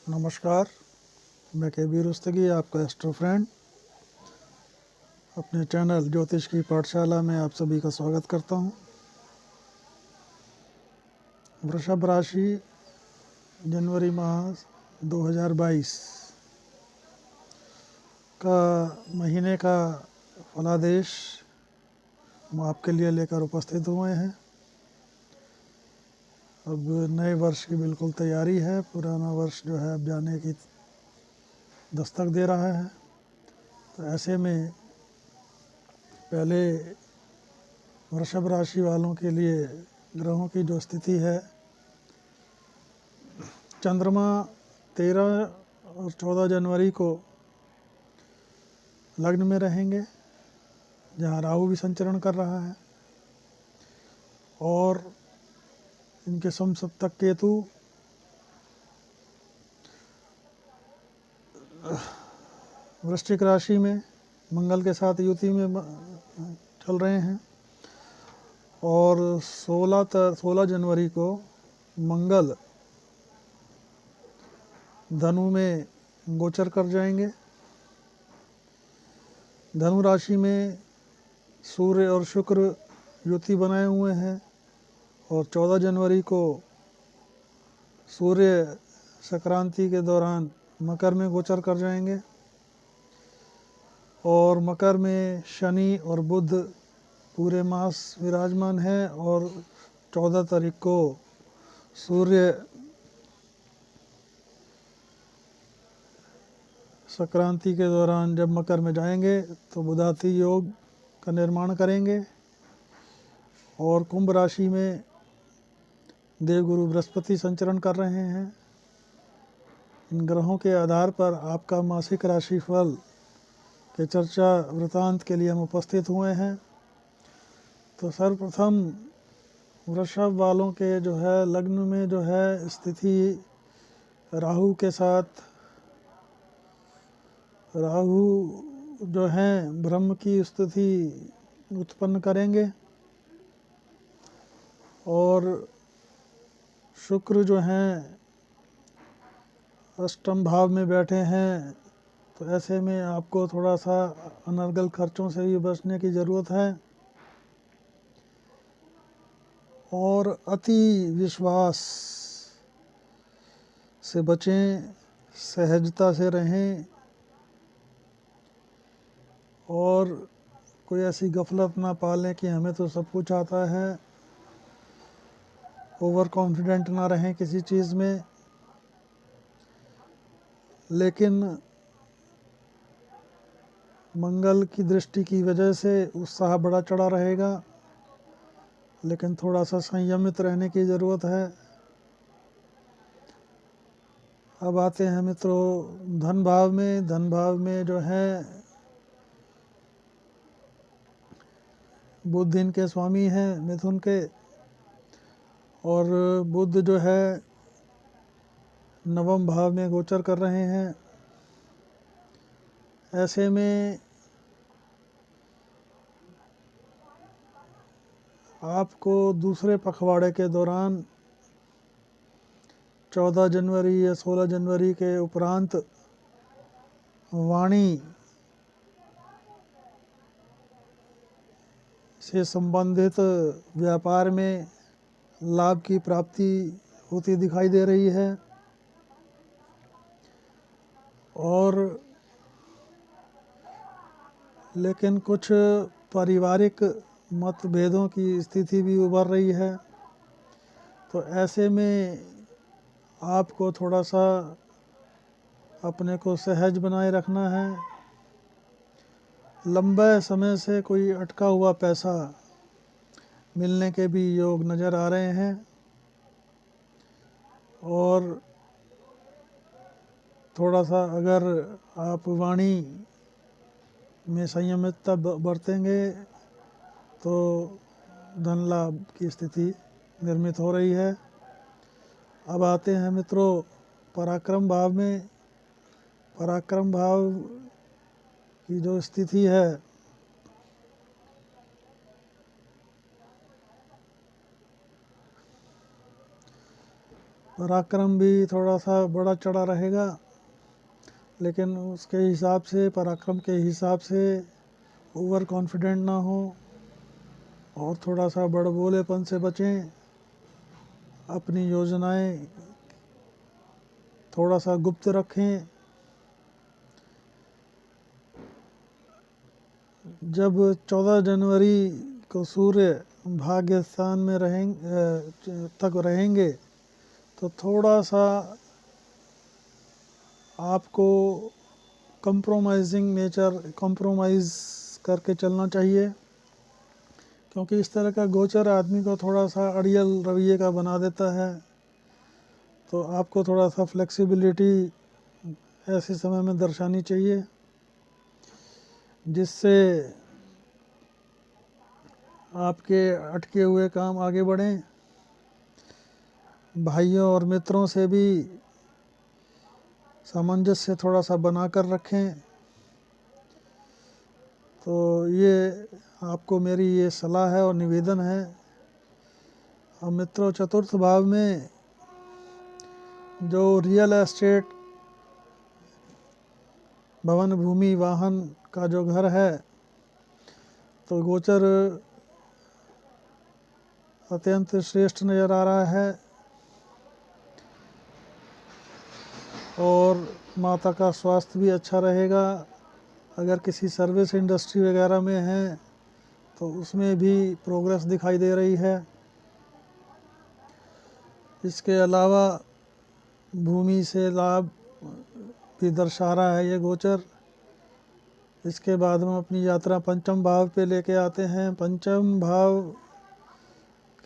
नमस्कार, मैं के रुस्तगी आपका एस्ट्रो फ्रेंड अपने चैनल ज्योतिष की पाठशाला में आप सभी का स्वागत करता हूं। वृषभ राशि जनवरी माह 2022 का महीने का फलादेश हम आपके लिए लेकर उपस्थित हुए हैं। अब नए वर्ष की बिल्कुल तैयारी है। पुराना वर्ष जो है अब जाने की दस्तक दे रहा है। तो ऐसे में पहले वृषभ राशि वालों के लिए ग्रहों की जो स्थिति है, चंद्रमा 13 और 14 जनवरी को लग्न में रहेंगे, जहां राहु भी संचरण कर रहा है, और इनके समसप्तक केतु वृश्चिक राशि में मंगल के साथ युति में चल रहे हैं। और 16 जनवरी को मंगल धनु में गोचर कर जाएंगे। धनु राशि में सूर्य और शुक्र युति बनाए हुए हैं, और 14 जनवरी को सूर्य संक्रांति के दौरान मकर में गोचर कर जाएंगे। और मकर में शनि और बुध पूरे मास विराजमान है, और 14 तारीख को सूर्य संक्रांति के दौरान जब मकर में जाएंगे तो बुधाति योग का निर्माण करेंगे। और कुंभ राशि में देवगुरु बृहस्पति संचरण कर रहे हैं। इन ग्रहों के आधार पर आपका मासिक राशिफल के चर्चा वृतांत के लिए हम उपस्थित हुए हैं। तो सर्वप्रथम वृषभ वालों के जो है लग्न में जो है स्थिति राहु के साथ, राहु जो हैं ब्रह्म की स्थिति उत्पन्न करेंगे, और शुक्र जो हैं अष्टम भाव में बैठे हैं। तो ऐसे में आपको थोड़ा सा अनर्गल खर्चों से भी बचने की ज़रूरत है, और अति विश्वास से बचें, सहजता से रहें, और कोई ऐसी गफलत ना पालें कि हमें तो सब कुछ आता है। ओवर कॉन्फिडेंट ना रहें किसी चीज़ में, लेकिन मंगल की दृष्टि की वजह से उत्साह बड़ा चढ़ा रहेगा, लेकिन थोड़ा सा संयमित रहने की ज़रूरत है। अब आते हैं मित्रों धन भाव में। धन भाव में जो है बुध इनके स्वामी हैं, मिथुन के, और बुध जो है नवम भाव में गोचर कर रहे हैं। ऐसे में आपको दूसरे पखवाड़े के दौरान 14 जनवरी या 16 जनवरी के उपरांत वाणी से संबंधित व्यापार में लाभ की प्राप्ति होती दिखाई दे रही है। और लेकिन कुछ पारिवारिक मतभेदों की स्थिति भी उभर रही है। तो ऐसे में आपको थोड़ा सा अपने को सहज बनाए रखना है। लंबे समय से कोई अटका हुआ पैसा मिलने के भी योग नज़र आ रहे हैं, और थोड़ा सा अगर आप वाणी में संयमितता बरतेंगे तो धन लाभ की स्थिति निर्मित हो रही है। अब आते हैं मित्रों पराक्रम भाव में। पराक्रम भाव की जो स्थिति है, पराक्रम भी थोड़ा सा बड़ा चढ़ा रहेगा, लेकिन उसके हिसाब से, पराक्रम के हिसाब से ओवर कॉन्फिडेंट ना हो और थोड़ा सा बड़बोलेपन से बचें। अपनी योजनाएं थोड़ा सा गुप्त रखें। जब 14 जनवरी को सूर्य भाग्य स्थान में रहेंगे तो थोड़ा सा आपको कंप्रोमाइज़ करके चलना चाहिए, क्योंकि इस तरह का गोचर आदमी को थोड़ा सा अड़ियल रवैये का बना देता है। तो आपको थोड़ा सा फ्लेक्सिबिलिटी ऐसे समय में दर्शानी चाहिए, जिससे आपके अटके हुए काम आगे बढ़ें। भाइयों और मित्रों से भी सामंजस्य थोड़ा सा बना कर रखें। तो ये आपको मेरी ये सलाह है और निवेदन है। अब मित्रों, चतुर्थ भाव में जो रियल एस्टेट, भवन, भूमि, वाहन का जो घर है, तो गोचर अत्यंत श्रेष्ठ नज़र आ रहा है। और माता का स्वास्थ्य भी अच्छा रहेगा। अगर किसी सर्विस इंडस्ट्री वगैरह में हैं तो उसमें भी प्रोग्रेस दिखाई दे रही है। इसके अलावा भूमि से लाभ भी दर्शा रहा है ये गोचर। इसके बाद हम अपनी यात्रा पंचम भाव पे लेके आते हैं। पंचम भाव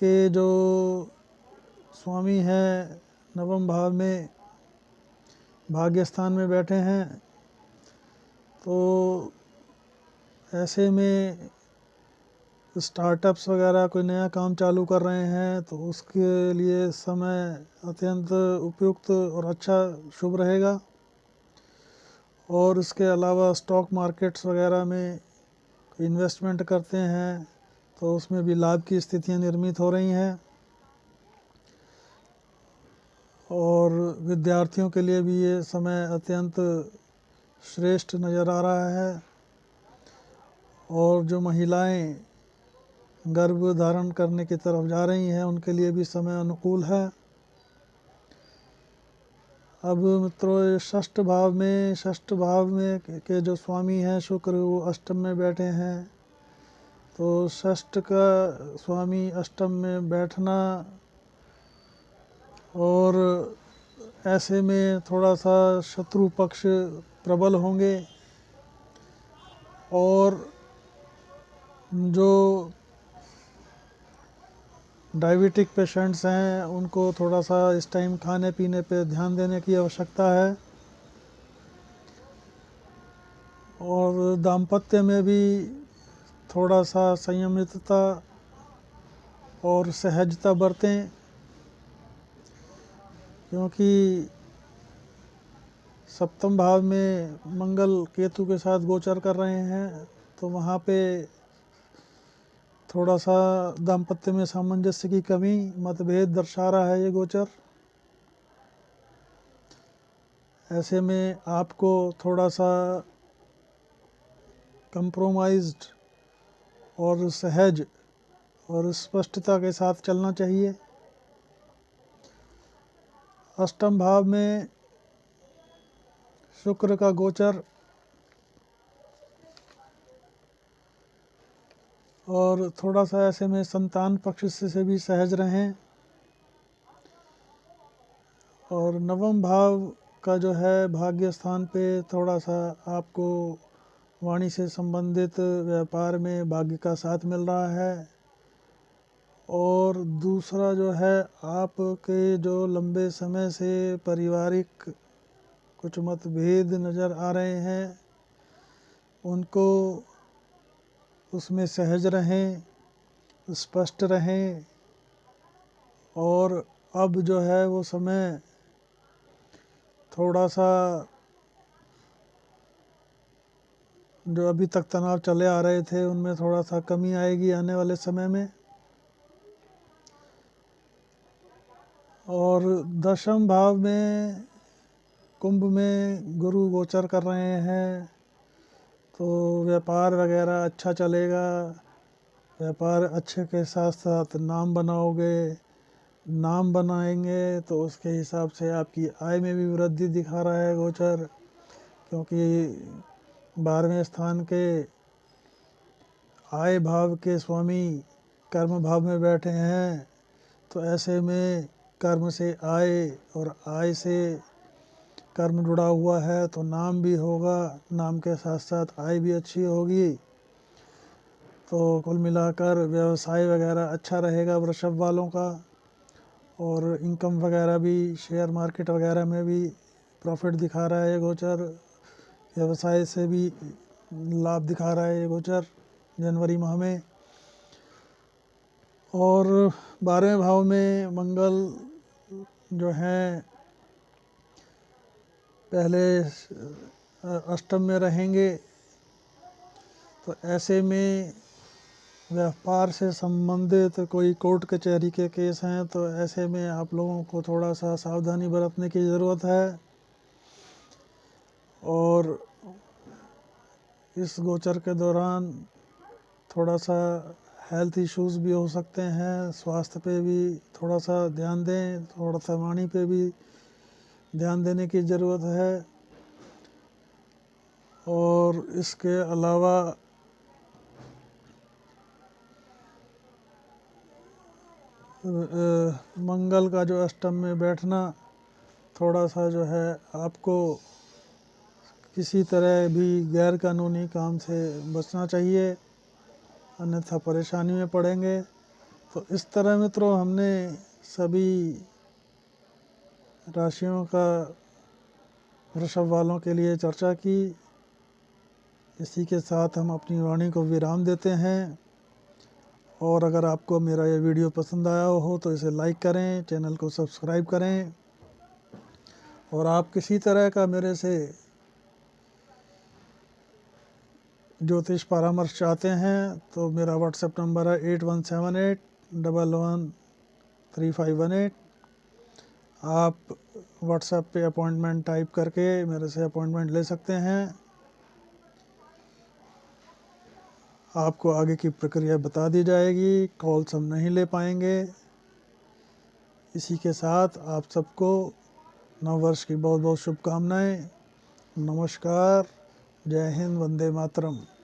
के जो स्वामी हैं नवम भाव में भाग्य स्थान में बैठे हैं, तो ऐसे में स्टार्टअप्स वगैरह कोई नया काम चालू कर रहे हैं तो उसके लिए समय अत्यंत उपयुक्त और अच्छा शुभ रहेगा। और इसके अलावा स्टॉक मार्केट्स वगैरह में इन्वेस्टमेंट करते हैं तो उसमें भी लाभ की स्थितियां निर्मित हो रही हैं। और विद्यार्थियों के लिए भी ये समय अत्यंत श्रेष्ठ नज़र आ रहा है। और जो महिलाएं गर्भ धारण करने की तरफ जा रही हैं उनके लिए भी समय अनुकूल है। अब मित्रों, षष्ठ भाव में के जो स्वामी हैं शुक्र, वो अष्टम में बैठे हैं। तो षष्ठ का स्वामी अष्टम में बैठना, और ऐसे में थोड़ा सा शत्रु पक्ष प्रबल होंगे। और जो डायबिटिक पेशेंट्स हैं उनको थोड़ा सा इस टाइम खाने पीने पे ध्यान देने की आवश्यकता है। और दाम्पत्य में भी थोड़ा सा संयमितता और सहजता बरतें, क्योंकि सप्तम भाव में मंगल केतु के साथ गोचर कर रहे हैं, तो वहाँ पे थोड़ा सा दाम्पत्य में सामंजस्य की कमी, मतभेद दर्शा रहा है ये गोचर। ऐसे में आपको थोड़ा सा कंप्रोमाइज्ड और सहज और स्पष्टता के साथ चलना चाहिए। अष्टम भाव में शुक्र का गोचर और थोड़ा सा ऐसे में संतान पक्ष से भी सहज रहें। और नवम भाव का जो है भाग्य स्थान पे थोड़ा सा आपको वाणी से संबंधित व्यापार में भाग्य का साथ मिल रहा है। और दूसरा जो है, आपके जो लंबे समय से पारिवारिक कुछ मतभेद नज़र आ रहे हैं उनको, उसमें सहज रहें, स्पष्ट रहें। और अब जो है वो समय थोड़ा सा, जो अभी तक तनाव चले आ रहे थे उनमें थोड़ा सा कमी आएगी आने वाले समय में। और 10वें भाव में कुंभ में गुरु गोचर कर रहे हैं, तो व्यापार वगैरह अच्छा चलेगा। व्यापार अच्छे के साथ साथ नाम बनाओगे, नाम बनाएंगे तो उसके हिसाब से आपकी आय में भी वृद्धि दिखा रहा है गोचर, क्योंकि 12वें स्थान के आय भाव के स्वामी कर्म भाव में बैठे हैं, तो ऐसे में कर्म से आय और आय से कर्म जुड़ा हुआ है, तो नाम भी होगा, नाम के साथ साथ आय भी अच्छी होगी। तो कुल मिलाकर व्यवसाय वगैरह अच्छा रहेगा वृषभ वालों का, और इनकम वगैरह भी शेयर मार्केट वगैरह में भी प्रॉफिट दिखा रहा है ये गोचर। व्यवसाय से भी लाभ दिखा रहा है ये गोचर जनवरी माह में। और 12वें भाव में मंगल जो हैं पहले अष्टम में रहेंगे, तो ऐसे में व्यापार से संबंधित कोई कोर्ट कचहरी के केस हैं, तो ऐसे में आप लोगों को थोड़ा सा सावधानी बरतने की ज़रूरत है। और इस गोचर के दौरान थोड़ा सा हेल्थ इश्यूज़ भी हो सकते हैं, स्वास्थ्य पे भी थोड़ा सा ध्यान दें, थोड़ा सा वाणी पे भी ध्यान देने की ज़रूरत है। और इसके अलावा मंगल का जो अष्टम में बैठना थोड़ा सा जो है आपको किसी तरह भी गैर कानूनी काम से बचना चाहिए, अन्यथा परेशानी में पड़ेंगे। तो इस तरह मित्रों हमने सभी राशियों का वृषभ वालों के लिए चर्चा की। इसी के साथ हम अपनी वाणी को विराम देते हैं। और अगर आपको मेरा ये वीडियो पसंद आया हो तो इसे लाइक करें, चैनल को सब्सक्राइब करें। और आप किसी तरह का मेरे से ज्योतिष परामर्श चाहते हैं तो मेरा व्हाट्सएप नंबर है 8178113518। आप व्हाट्सएप पे अपॉइंटमेंट टाइप करके मेरे से अपॉइंटमेंट ले सकते हैं। आपको आगे की प्रक्रिया बता दी जाएगी, कॉल्स हम नहीं ले पाएंगे। इसी के साथ आप सबको नव वर्ष की बहुत बहुत शुभकामनाएं। नमस्कार, जय हिंद, वंदे मातरम।